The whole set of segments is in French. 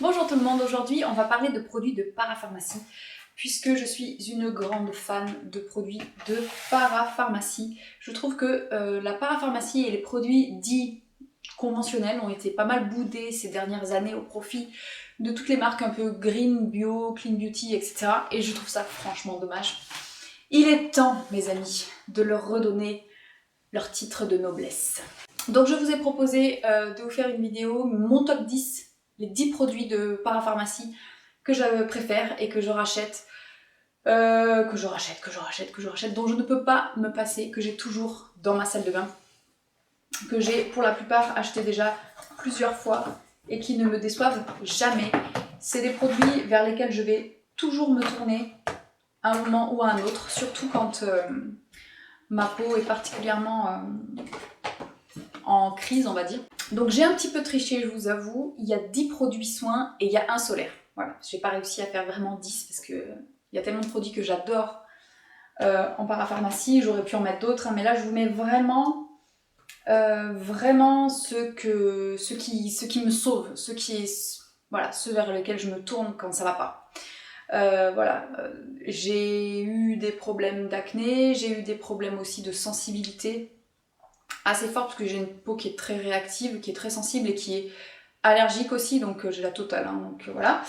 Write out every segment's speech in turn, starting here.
Bonjour tout le monde, aujourd'hui on va parler de produits de parapharmacie puisque je suis une grande fan de produits de parapharmacie. Je trouve que la parapharmacie et les produits dits conventionnels ont été pas mal boudés ces dernières années au profit de toutes les marques un peu green, bio, clean beauty, etc. Et je trouve ça franchement dommage. Il est temps, mes amis, de leur redonner leur titre de noblesse. Donc je vous ai proposé de vous faire une vidéo, mon top 10, les 10 produits de parapharmacie que je préfère et que je rachète, dont je ne peux pas me passer, que j'ai toujours dans ma salle de bain, que j'ai pour la plupart acheté déjà plusieurs fois et qui ne me déçoivent jamais. C'est des produits vers lesquels je vais toujours me tourner à un moment ou à un autre, surtout quand ma peau est particulièrement en crise, on va dire. Donc j'ai un petit peu triché, je vous avoue. Il y a 10 produits soins et il y a un solaire. Voilà, j'ai pas réussi à faire vraiment 10 parce que il y a tellement de produits que j'adore en parapharmacie. J'aurais pu en mettre d'autres, hein, mais là je vous mets vraiment ceux qui me sauvent, ceux vers lesquels je me tourne quand ça va pas. J'ai eu des problèmes d'acné, j'ai eu des problèmes aussi de sensibilité assez fort parce que j'ai une peau qui est très réactive, qui est très sensible et qui est allergique aussi, donc j'ai la totale, hein, donc voilà.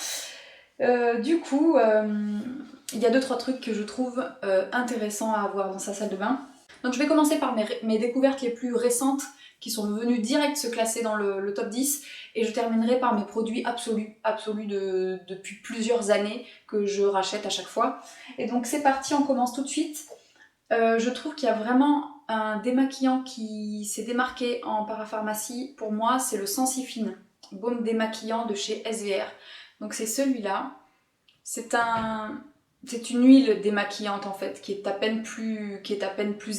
Du coup, il y a 2-3 trucs que je trouve intéressants à avoir dans sa salle de bain. Donc je vais commencer par mes découvertes les plus récentes qui sont venues direct se classer dans le top 10 et je terminerai par mes produits absolus depuis plusieurs années que je rachète à chaque fois. Et donc c'est parti, on commence tout de suite. Je trouve qu'il y a vraiment un démaquillant qui s'est démarqué en parapharmacie. Pour moi, c'est le Sensifine, baume démaquillant de chez SVR. Donc c'est celui-là. C'est une huile démaquillante en fait, qui est à peine plus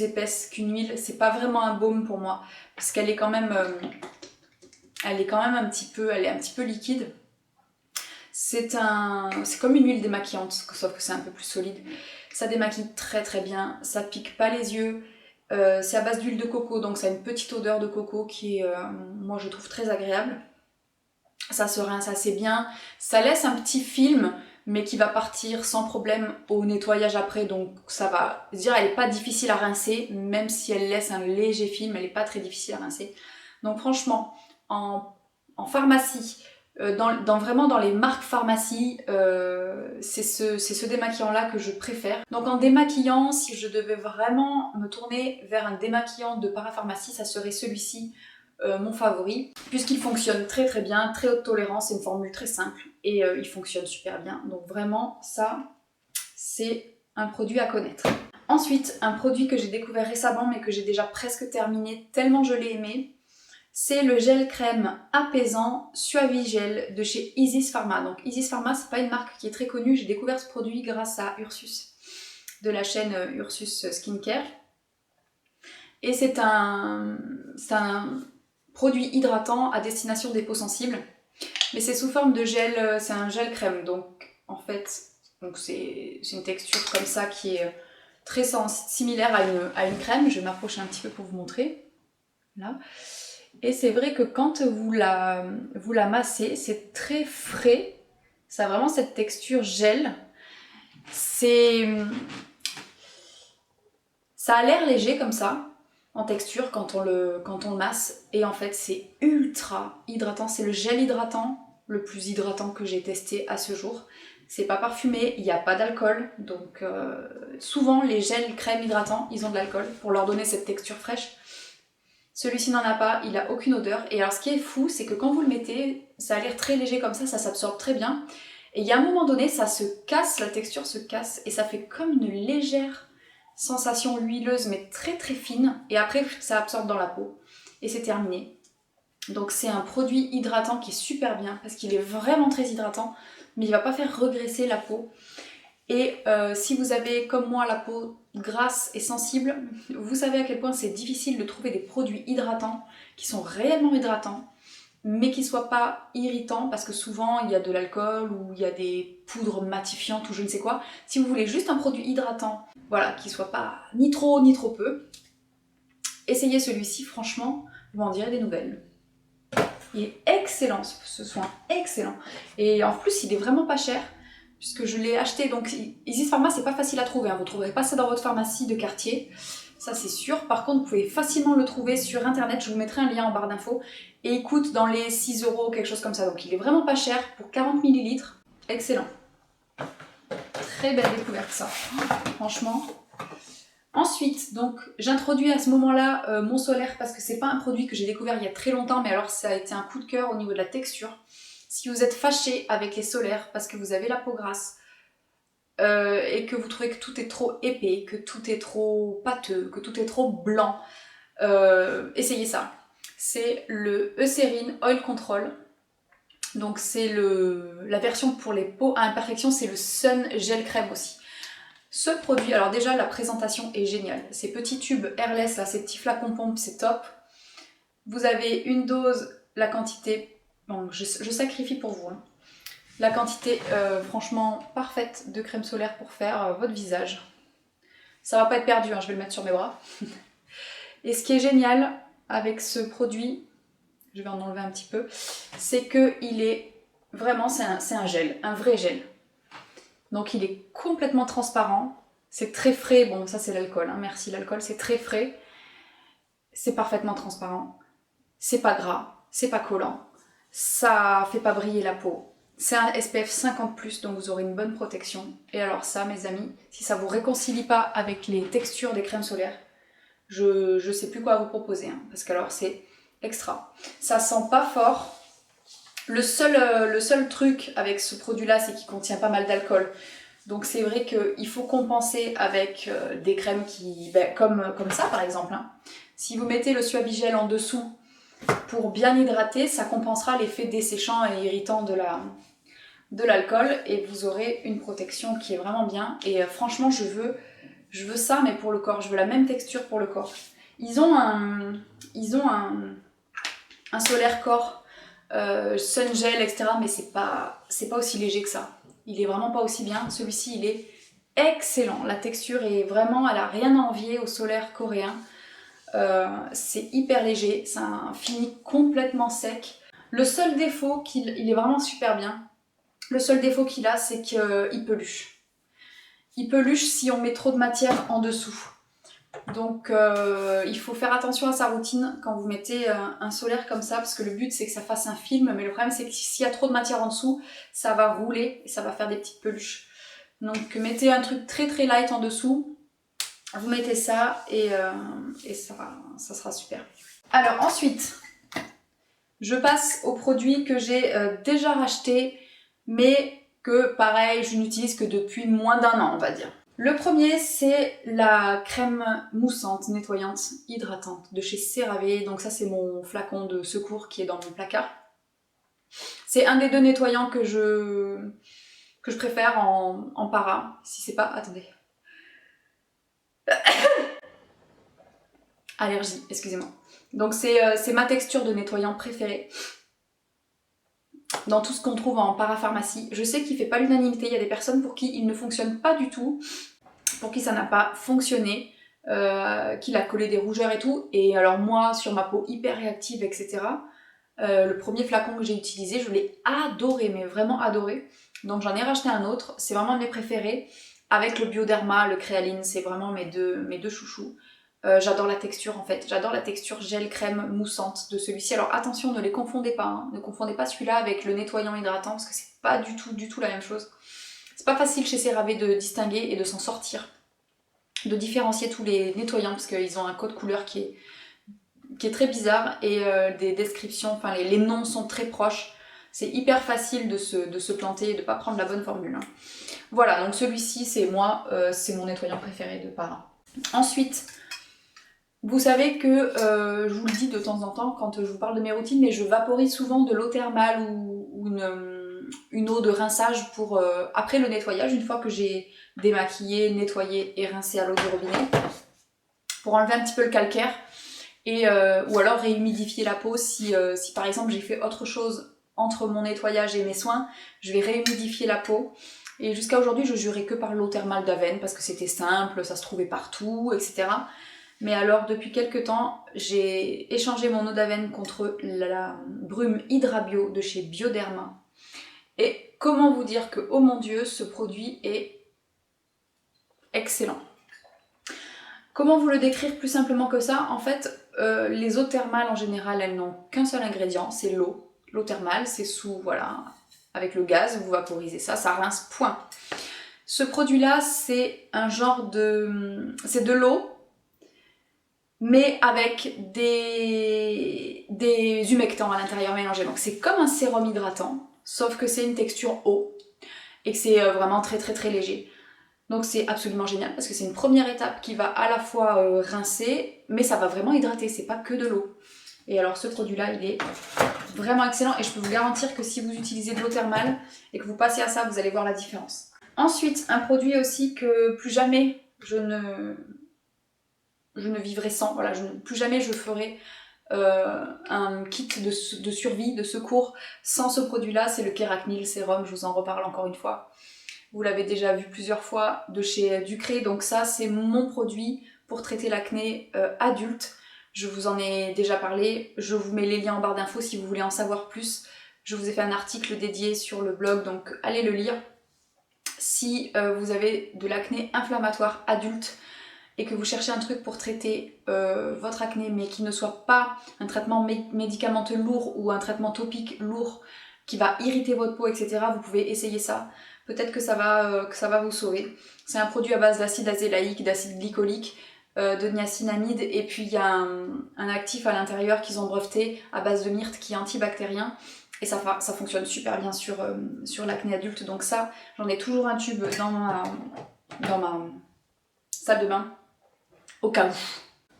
épaisse qu'une huile. C'est pas vraiment un baume pour moi, parce qu'elle est quand même, elle est un petit peu liquide. C'est comme une huile démaquillante, sauf que c'est un peu plus solide. Ça démaquille très très bien, ça pique pas les yeux. C'est à base d'huile de coco, donc ça a une petite odeur de coco qui est, moi je trouve très agréable. Ça se rince assez bien. Ça laisse un petit film, mais qui va partir sans problème au nettoyage après, donc ça va. Je veux dire, elle n'est pas difficile à rincer, même si elle laisse un léger film, elle n'est pas très difficile à rincer. Donc franchement, en pharmacie, vraiment dans les marques pharmacie, c'est ce démaquillant-là que je préfère. Donc en démaquillant, si je devais vraiment me tourner vers un démaquillant de parapharmacie, ça serait celui-ci, mon favori, puisqu'il fonctionne très très bien, très haute tolérance, c'est une formule très simple et il fonctionne super bien. Donc vraiment, ça, c'est un produit à connaître. Ensuite, un produit que j'ai découvert récemment mais que j'ai déjà presque terminé tellement je l'ai aimé, c'est le gel crème apaisant Suavigel de chez Isis Pharma. Donc Isis Pharma, c'est pas une marque qui est très connue, j'ai découvert ce produit grâce à Ursus, de la chaîne Ursus Skincare. Et c'est un produit hydratant à destination des peaux sensibles, mais c'est sous forme de gel, c'est un gel crème, donc en fait c'est une texture comme ça qui est très similaire à une crème. Je vais m'approcher un petit peu pour vous montrer, là. Et c'est vrai que quand vous la massez, c'est très frais, ça a vraiment cette texture gel, ça a l'air léger comme ça, en texture quand on le masse, et en fait c'est ultra hydratant, c'est le gel hydratant le plus hydratant que j'ai testé à ce jour. C'est pas parfumé, il n'y a pas d'alcool, donc souvent les gels crèmes hydratants, ils ont de l'alcool pour leur donner cette texture fraîche. Celui-ci n'en a pas, il a aucune odeur, et alors ce qui est fou, c'est que quand vous le mettez, ça a l'air très léger comme ça s'absorbe très bien, et il y a un moment donné, ça se casse, la texture se casse, et ça fait comme une légère sensation huileuse mais très très fine, et après ça absorbe dans la peau et c'est terminé. Donc c'est un produit hydratant qui est super bien parce qu'il est vraiment très hydratant, mais il va pas faire regresser la peau. Et si vous avez comme moi la peau grasse et sensible, vous savez à quel point c'est difficile de trouver des produits hydratants qui sont réellement hydratants mais qui soient pas irritants, parce que souvent il y a de l'alcool ou il y a des poudres matifiantes ou je ne sais quoi. Si vous voulez juste un produit hydratant, voilà, qui soit pas ni trop peu, essayez celui-ci, franchement, vous m'en direz des nouvelles. Il est excellent ce soin, excellent. Et en plus il est vraiment pas cher, puisque je l'ai acheté, donc Isis Pharma c'est pas facile à trouver, hein. Vous ne trouverez pas ça dans votre pharmacie de quartier, ça c'est sûr. Par contre vous pouvez facilement le trouver sur internet, je vous mettrai un lien en barre d'infos. Et il coûte dans les 6 €, quelque chose comme ça, donc il est vraiment pas cher pour 40 ml, excellent. Très belle découverte ça, franchement. Ensuite, donc j'introduis à ce moment-là mon solaire parce que c'est pas un produit que j'ai découvert il y a très longtemps, mais alors ça a été un coup de cœur au niveau de la texture. Si vous êtes fâché avec les solaires parce que vous avez la peau grasse et que vous trouvez que tout est trop épais, que tout est trop pâteux, que tout est trop blanc, essayez ça. C'est le Eucérine Oil Control. Donc c'est la version pour les peaux à imperfection, c'est le Sun Gel Crème aussi. Ce produit, alors déjà la présentation est géniale. Ces petits tubes airless, là, ces petits flacons pompes, c'est top. Vous avez une dose, la quantité, bon, je sacrifie pour vous, hein. La quantité franchement parfaite de crème solaire pour faire votre visage. Ça va pas être perdu, hein, je vais le mettre sur mes bras. Et ce qui est génial avec ce produit, je vais en enlever un petit peu, c'est que il est vraiment, c'est un gel, un vrai gel. Donc il est complètement transparent, c'est très frais, bon ça c'est l'alcool, hein, merci l'alcool, c'est très frais, c'est parfaitement transparent, c'est pas gras, c'est pas collant, ça fait pas briller la peau, c'est un SPF 50+, donc vous aurez une bonne protection. Et alors ça mes amis, si ça vous réconcilie pas avec les textures des crèmes solaires, je sais plus quoi vous proposer, hein, parce que alors c'est extra. Ça sent pas fort. Le seul truc avec ce produit-là, c'est qu'il contient pas mal d'alcool. Donc c'est vrai qu'il faut compenser avec des crèmes comme ça par exemple, hein. Si vous mettez le Suavigel en dessous pour bien hydrater, ça compensera l'effet desséchant et irritant de l'alcool et vous aurez une protection qui est vraiment bien. Et franchement, je veux ça, mais pour le corps. Je veux la même texture pour le corps. Ils ont un solaire corps, sun gel, etc. Mais c'est pas aussi léger que ça. Il est vraiment pas aussi bien. Celui-ci, il est excellent. La texture est vraiment, elle a rien à envier au solaire coréen. C'est hyper léger, c'est un fini complètement sec. Le seul défaut, il est vraiment super bien. Le seul défaut qu'il a, c'est qu'il peluche. Il peluche si on met trop de matière en dessous. Donc il faut faire attention à sa routine quand vous mettez un solaire comme ça, parce que le but c'est que ça fasse un film, mais le problème c'est que s'il y a trop de matière en dessous, ça va rouler et ça va faire des petites peluches. Donc mettez un truc très très light en dessous, vous mettez ça et ça sera super. Alors ensuite, je passe aux produits que j'ai déjà rachetés, mais que pareil, je n'utilise que depuis moins d'1 an, on va dire. Le premier, c'est la crème moussante, nettoyante, hydratante de chez CeraVe. Donc ça, c'est mon flacon de secours qui est dans mon placard. C'est un des deux nettoyants que je préfère en para. Si c'est pas... Attendez. Allergie, excusez-moi. Donc c'est ma texture de nettoyant préférée dans tout ce qu'on trouve en parapharmacie. Je sais qu'il ne fait pas l'unanimité, il y a des personnes pour qui il ne fonctionne pas du tout, pour qui ça n'a pas fonctionné, qu'il a collé des rougeurs et tout. Et alors moi, sur ma peau hyper réactive, etc., le premier flacon que j'ai utilisé, je l'ai adoré, mais vraiment adoré. Donc j'en ai racheté un autre, c'est vraiment un de mes préférés, avec le Bioderma, le Créaline, c'est vraiment mes deux chouchous. J'adore la texture en fait, j'adore la texture gel crème moussante de celui-ci. Alors attention, ne les confondez pas, hein. Ne confondez pas celui-là avec le nettoyant hydratant parce que c'est pas du tout la même chose. C'est pas facile chez CeraVe de distinguer et de s'en sortir, de différencier tous les nettoyants parce qu'ils ont un code couleur qui est très bizarre et des descriptions, enfin les noms sont très proches. C'est hyper facile de se planter et de pas prendre la bonne formule, hein. Voilà, donc celui-ci c'est c'est mon nettoyant préféré de para. Ensuite, vous savez que, je vous le dis de temps en temps quand je vous parle de mes routines, mais je vaporise souvent de l'eau thermale ou une eau de rinçage pour après le nettoyage, une fois que j'ai démaquillé, nettoyé et rincé à l'eau du robinet, pour enlever un petit peu le calcaire, et, ou alors réhumidifier la peau si par exemple j'ai fait autre chose entre mon nettoyage et mes soins, je vais réhumidifier la peau. Et jusqu'à aujourd'hui, je jurais que par l'eau thermale d'Aven parce que c'était simple, ça se trouvait partout, etc. Mais alors depuis quelques temps, j'ai échangé mon eau d'Aven contre la brume Hydra Bio de chez Bioderma. Et comment vous dire que, oh mon dieu, ce produit est excellent. Comment vous le décrire plus simplement que ça? En fait, les eaux thermales en général, elles n'ont qu'un seul ingrédient, c'est l'eau. L'eau thermale, c'est sous, voilà, avec le gaz, vous vaporisez ça, ça rince, point. Ce produit-là, c'est un genre de... c'est de l'eau, mais avec des humectants à l'intérieur mélangés. Donc c'est comme un sérum hydratant, sauf que c'est une texture eau, et que c'est vraiment très très très léger. Donc c'est absolument génial parce que c'est une première étape qui va à la fois rincer, mais ça va vraiment hydrater, c'est pas que de l'eau. Et alors ce produit-là, il est vraiment excellent et je peux vous garantir que si vous utilisez de l'eau thermale et que vous passez à ça, vous allez voir la différence. Ensuite, un produit aussi que plus jamais je ne vivrai sans, voilà, plus jamais je ferai un kit de survie, de secours sans ce produit-là, c'est le Kéracnil Sérum, je vous en reparle encore une fois. Vous l'avez déjà vu plusieurs fois de chez Ducré, donc ça c'est mon produit pour traiter l'acné adulte. Je vous en ai déjà parlé, je vous mets les liens en barre d'infos si vous voulez en savoir plus. Je vous ai fait un article dédié sur le blog, donc allez le lire. Si vous avez de l'acné inflammatoire adulte et que vous cherchez un truc pour traiter votre acné mais qui ne soit pas un traitement médicamenteux lourd ou un traitement topique lourd qui va irriter votre peau, etc., vous pouvez essayer ça. Peut-être que ça va vous sauver. C'est un produit à base d'acide azélaïque, d'acide glycolique, de niacinamide, et puis il y a un actif à l'intérieur qu'ils ont breveté à base de myrte qui est antibactérien. Et ça fonctionne super bien sur l'acné adulte. Donc ça, j'en ai toujours un tube dans ma salle de bain, au cas où.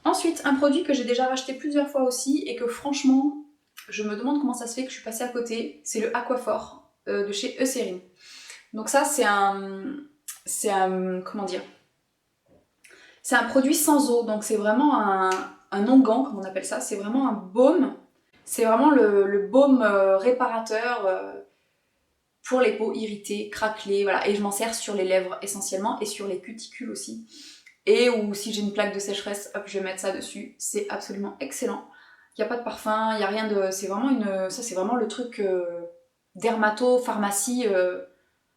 Ensuite, un produit que j'ai déjà racheté plusieurs fois aussi, et que franchement, je me demande comment ça se fait que je suis passée à côté, c'est le Aquaphor de chez Eucérine. Donc ça, c'est un comment dire, c'est un produit sans eau, donc c'est vraiment un onguent, comme on appelle ça, c'est vraiment un baume, c'est vraiment le baume réparateur pour les peaux irritées, craquelées, voilà, et je m'en sers sur les lèvres essentiellement, et sur les cuticules aussi, et ou si j'ai une plaque de sécheresse, hop, je vais mettre ça dessus, c'est absolument excellent. Il n'y a pas de parfum, il n'y a rien de... c'est vraiment ça c'est vraiment le truc dermato, pharmacie...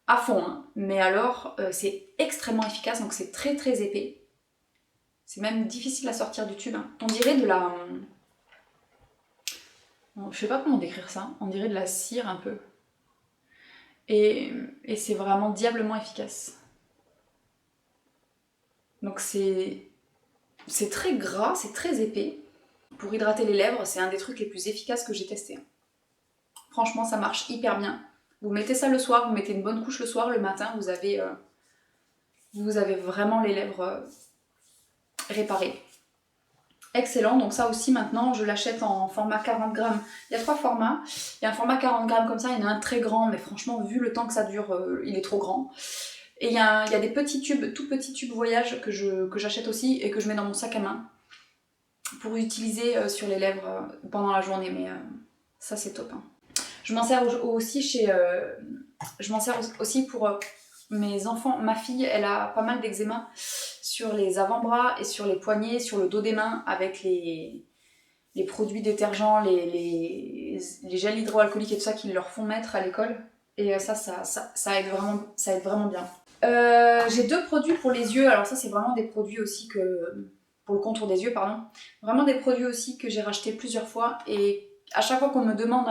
à fond, hein. Mais alors c'est extrêmement efficace, donc c'est très très épais. C'est même difficile à sortir du tube, hein. On dirait de la... je sais pas comment décrire ça, on dirait de la cire un peu. Et c'est vraiment diablement efficace. Donc c'est très gras, c'est très épais. Pour hydrater les lèvres, c'est un des trucs les plus efficaces que j'ai testé. Franchement, ça marche hyper bien. Vous mettez ça le soir, vous mettez une bonne couche le soir, le matin, vous avez vraiment les lèvres réparées. Excellent, donc ça aussi maintenant je l'achète en format 40 grammes. Il y a 3 formats, il y a un format 40 grammes comme ça, il y en a un très grand, mais franchement vu le temps que ça dure, il est trop grand. Et il y a des petits tubes, tout petits tubes voyage que j'achète aussi et que je mets dans mon sac à main pour utiliser sur les lèvres pendant la journée, mais ça c'est top, hein. Je m'en sers aussi pour mes enfants. Ma fille, elle a pas mal d'eczéma sur les avant-bras et sur les poignets, sur le dos des mains, avec les produits détergents, les gels hydroalcooliques et tout ça qu'ils leur font mettre à l'école. Et ça aide vraiment bien. J'ai 2 produits pour les yeux. Alors ça, c'est vraiment des produits aussi pour le contour des yeux, pardon. Vraiment des produits aussi que j'ai rachetés plusieurs fois. Et à chaque fois qu'on me demande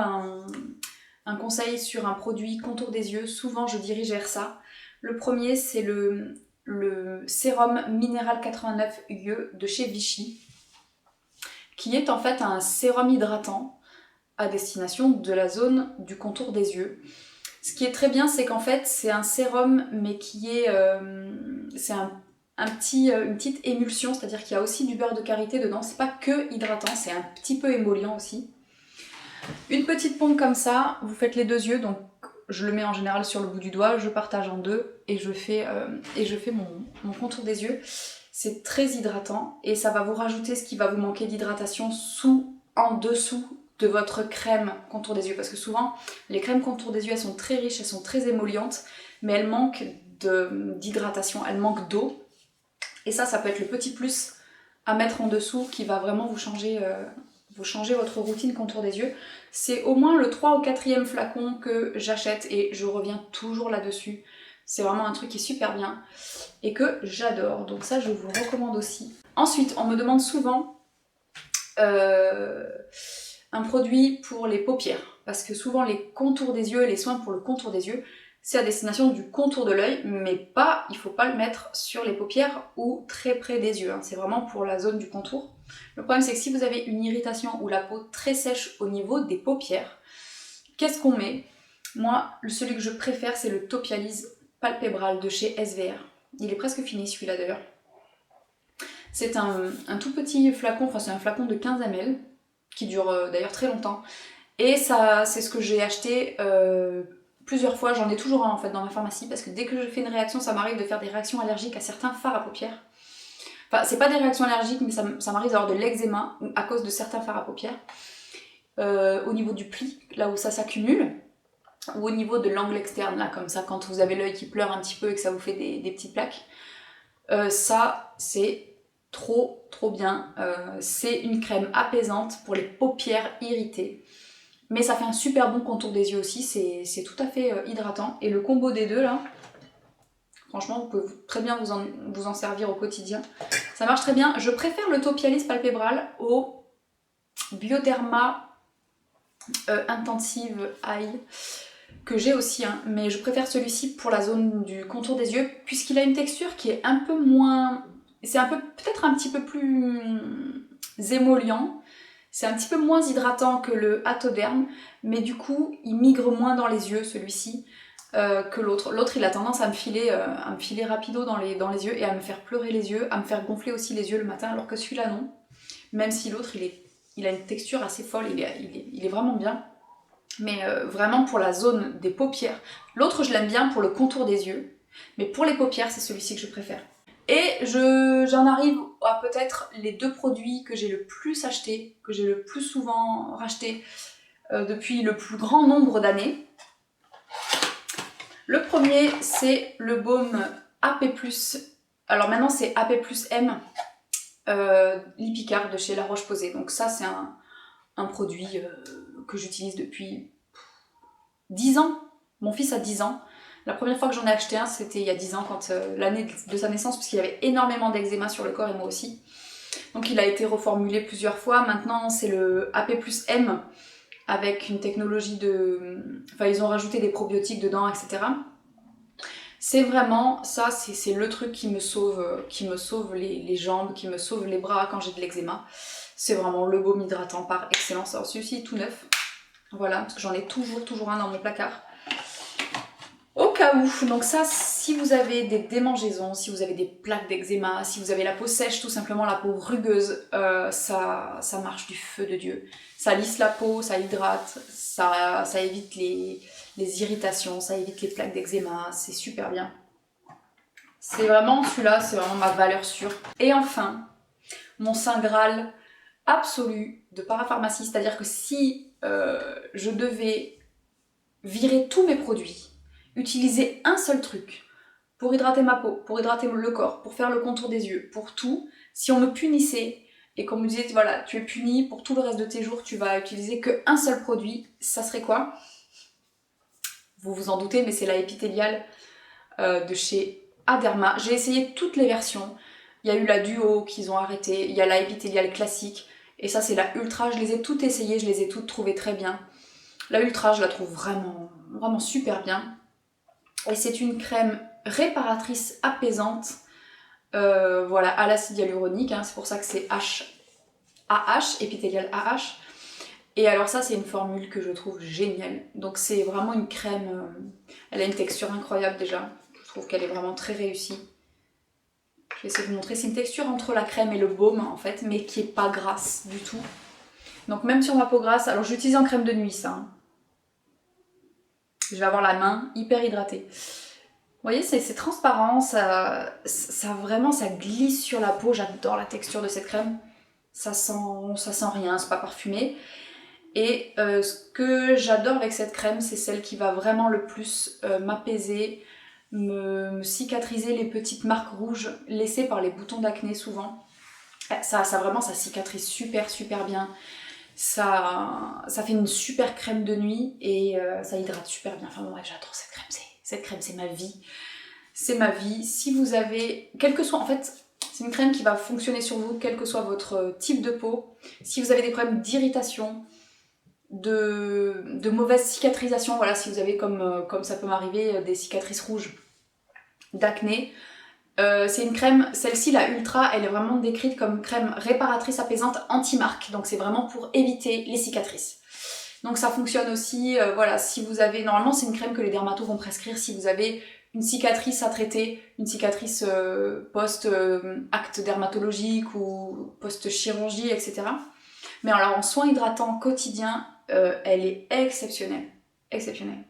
un conseil sur un produit contour des yeux, souvent je dirige vers ça. Le premier, c'est le sérum Minéral 89 UE de chez Vichy, qui est en fait un sérum hydratant à destination de la zone du contour des yeux. Ce qui est très bien, c'est qu'en fait, c'est un sérum, mais qui est... c'est une petite émulsion, c'est-à-dire qu'il y a aussi du beurre de karité dedans. C'est pas que hydratant, c'est un petit peu émollient aussi. Une petite pompe comme ça, vous faites les 2 yeux, donc je le mets en général sur le bout du doigt, je partage en 2 et je fais mon contour des yeux. C'est très hydratant et ça va vous rajouter ce qui va vous manquer d'hydratation en dessous de votre crème contour des yeux, parce que souvent les crèmes contour des yeux elles sont très riches, elles sont très émollientes, mais elles manquent d'hydratation, elles manquent d'eau, et ça peut être le petit plus à mettre en dessous qui va vraiment vous changer votre routine contour des yeux. C'est au moins le 3 ou 4e flacon que j'achète et je reviens toujours là-dessus. C'est vraiment un truc qui est super bien et que j'adore. Donc ça, je vous le recommande aussi. Ensuite, on me demande souvent un produit pour les paupières. Parce que souvent, les contours des yeux, les soins pour le contour des yeux, c'est à destination du contour de l'œil, mais pas, il faut pas le mettre sur les paupières ou très près des yeux. Hein. C'est vraiment pour la zone du contour. Le problème, c'est que si vous avez une irritation ou la peau très sèche au niveau des paupières, qu'est-ce qu'on met? Moi, celui que je préfère, c'est le Topialise Palpebral de chez SVR. Il est presque fini celui-là d'ailleurs. C'est un tout petit flacon, enfin c'est un flacon de 15 ml, qui dure d'ailleurs très longtemps. Et ça, c'est ce que j'ai acheté plusieurs fois, j'en ai toujours un en fait dans ma pharmacie, parce que dès que je fais une réaction, ça m'arrive de faire des réactions allergiques à certains fards à paupières. Enfin, c'est pas des réactions allergiques, mais ça m'arrive d'avoir de l'eczéma à cause de certains fards à paupières. Au niveau du pli, là où ça s'accumule, ou au niveau de l'angle externe, là, comme ça, quand vous avez l'œil qui pleure un petit peu et que ça vous fait des petites plaques. Ça, c'est trop bien. C'est une crème apaisante pour les paupières irritées. Mais ça fait un super bon contour des yeux aussi, c'est tout à fait hydratant. Et le combo des deux, là, franchement, vous pouvez très bien vous en servir au quotidien. Ça marche très bien. Je préfère le Topialis Palpebral au Bioderma Intensive Eye, que j'ai aussi, hein, mais je préfère celui-ci pour la zone du contour des yeux, puisqu'il a une texture qui est un peu moins... C'est peut-être un petit peu plus émollient, c'est un petit peu moins hydratant que le Atoderm, mais du coup, il migre moins dans les yeux, celui-ci, que l'autre. L'autre, il a tendance à me filer rapido dans les yeux et à me faire pleurer les yeux, à me faire gonfler aussi les yeux le matin, alors que celui-là, non. Même si l'autre, il a une texture assez folle, il est vraiment bien. Mais vraiment pour la zone des paupières. L'autre, je l'aime bien pour le contour des yeux, mais pour les paupières, c'est celui-ci que je préfère. Et j'en arrive à peut-être les 2 produits que j'ai le plus acheté, que j'ai le plus souvent racheté depuis le plus grand nombre d'années. Le premier, c'est le baume AP+. Alors maintenant, c'est AP+, M Lipicard de chez La Roche-Posay. Donc ça, c'est un produit que j'utilise depuis 10 ans. Mon fils a 10 ans. La première fois que j'en ai acheté un, c'était il y a 10 ans, quand l'année de sa naissance, parce qu'il y avait énormément d'eczéma sur le corps et moi aussi. Donc il a été reformulé plusieurs fois. Maintenant, c'est le AP+ M avec une technologie de... Enfin, ils ont rajouté des probiotiques dedans, etc. C'est vraiment, ça, c'est le truc qui me sauve les jambes, qui me sauve les bras quand j'ai de l'eczéma. C'est vraiment le baume hydratant par excellence. Alors celui-ci est tout neuf. Voilà, parce que j'en ai toujours un dans mon placard. Au cas où, donc ça, si vous avez des démangeaisons, si vous avez des plaques d'eczéma, si vous avez la peau sèche, tout simplement la peau rugueuse, ça marche du feu de Dieu. Ça lisse la peau, ça hydrate, ça évite les irritations, ça évite les plaques d'eczéma, c'est super bien. C'est vraiment, celui-là, c'est vraiment ma valeur sûre. Et enfin, mon saint graal absolu de parapharmacie, c'est-à-dire que si je devais virer tous mes produits, utiliser un seul truc pour hydrater ma peau, pour hydrater le corps, pour faire le contour des yeux, pour tout, si on me punissait et qu'on me disait voilà, tu es puni pour tout le reste de tes jours, tu vas utiliser qu'un seul produit, ça serait quoi? Vous vous en doutez, mais c'est la épithéliale de chez Aderma. J'ai essayé toutes les versions. Il y a eu la duo qu'ils ont arrêté, il y a la épithéliale classique, et ça c'est la ultra, je les ai toutes essayées, je les ai toutes trouvées très bien. La ultra, je la trouve vraiment super bien. Et c'est une crème réparatrice apaisante, voilà, à l'acide hyaluronique, hein, c'est pour ça que c'est AH, épithélial AH. Et alors ça, c'est une formule que je trouve géniale. Donc c'est vraiment une crème, elle a une texture incroyable déjà. Je trouve qu'elle est vraiment très réussie. Je vais essayer de vous montrer, c'est une texture entre la crème et le baume en fait, mais qui est pas grasse du tout. Donc même sur ma peau grasse, alors j'utilise en crème de nuit ça. Hein. Je vais avoir la main hyper hydratée. Vous voyez, c'est transparent, ça glisse sur la peau. J'adore la texture de cette crème. Ça sent rien, c'est pas parfumé. Et ce que j'adore avec cette crème, c'est celle qui va vraiment le plus m'apaiser, me cicatriser les petites marques rouges laissées par les boutons d'acné souvent. Ça vraiment, ça cicatrise super bien. Ça fait une super crème de nuit et ça hydrate super bien. Enfin bon, bref, j'adore cette crème. Cette crème, c'est ma vie. C'est ma vie. Si vous avez, quel que soit, en fait, c'est une crème qui va fonctionner sur vous, quel que soit votre type de peau. Si vous avez des problèmes d'irritation, de mauvaise cicatrisation, voilà, si vous avez comme ça peut m'arriver des cicatrices rouges, d'acné, c'est une crème, celle-ci la Ultra, elle est vraiment décrite comme crème réparatrice apaisante anti-marque, donc c'est vraiment pour éviter les cicatrices. Donc ça fonctionne aussi, voilà, si vous avez, normalement c'est une crème que les dermatos vont prescrire si vous avez une cicatrice à traiter, une cicatrice post-acte dermatologique ou post-chirurgie, etc. Mais alors en soins hydratants quotidiens, elle est exceptionnelle. Exceptionnelle.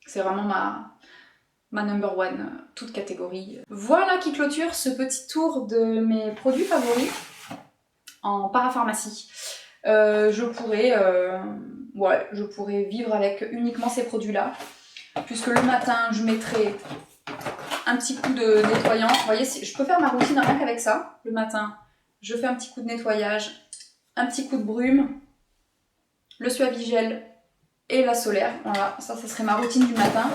C'est vraiment ma number one, toute catégorie. Voilà qui clôture ce petit tour de mes produits favoris en parapharmacie. Je pourrais vivre avec uniquement ces produits-là, puisque le matin, je mettrai un petit coup de nettoyant. Vous voyez, je peux faire ma routine rien qu'avec ça. Le matin, je fais un petit coup de nettoyage, un petit coup de brume, le Suavigel et la solaire. Voilà, ça serait ma routine du matin.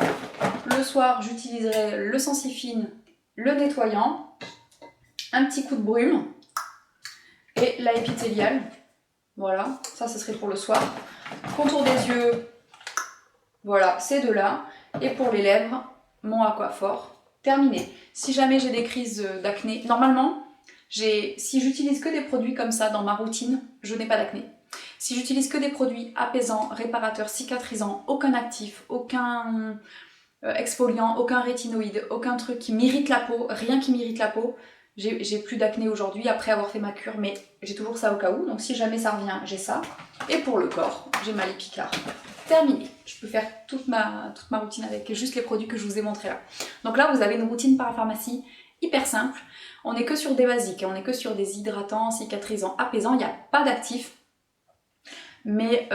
Le soir, j'utiliserai le Sensifine, le nettoyant, un petit coup de brume et la épithéliale. Voilà, ça ce serait pour le soir. Contour des yeux, voilà, ces deux-là. Et pour les lèvres, mon Aquaphor. Terminé. Si jamais j'ai des crises d'acné, normalement, si j'utilise que des produits comme ça dans ma routine, je n'ai pas d'acné. Si j'utilise que des produits apaisants, réparateurs, cicatrisants, aucun actif, aucun exfoliant, aucun rétinoïde, aucun truc qui m'irrite la peau, rien qui m'irrite la peau, j'ai plus d'acné aujourd'hui après avoir fait ma cure, mais j'ai toujours ça au cas où, donc si jamais ça revient, j'ai ça. Et pour le corps, j'ai ma Lipicard. Terminé. Je peux faire toute ma routine avec juste les produits que je vous ai montrés là. Donc là, vous avez une routine parapharmacie hyper simple. On n'est que sur des basiques, on n'est que sur des hydratants, cicatrisants, apaisants, il n'y a pas d'actifs. Mais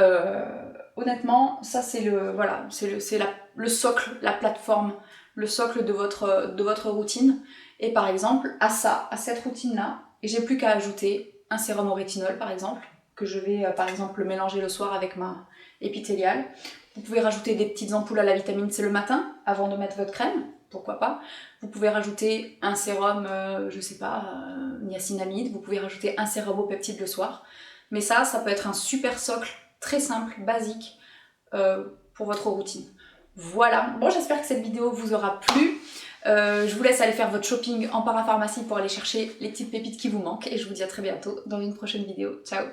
honnêtement, ça c'est le socle, la plateforme, le socle de votre routine. Et par exemple, à cette routine-là, j'ai plus qu'à ajouter un sérum au rétinol par exemple, que je vais par exemple mélanger le soir avec ma épithéliale. Vous pouvez rajouter des petites ampoules à la vitamine C le matin, avant de mettre votre crème, pourquoi pas. Vous pouvez rajouter un sérum, je sais pas, niacinamide, vous pouvez rajouter un sérum au peptide le soir. Mais ça peut être un super socle, très simple, basique, pour votre routine. Voilà, bon j'espère que cette vidéo vous aura plu. Je vous laisse aller faire votre shopping en parapharmacie pour aller chercher les petites pépites qui vous manquent. Et je vous dis à très bientôt dans une prochaine vidéo. Ciao!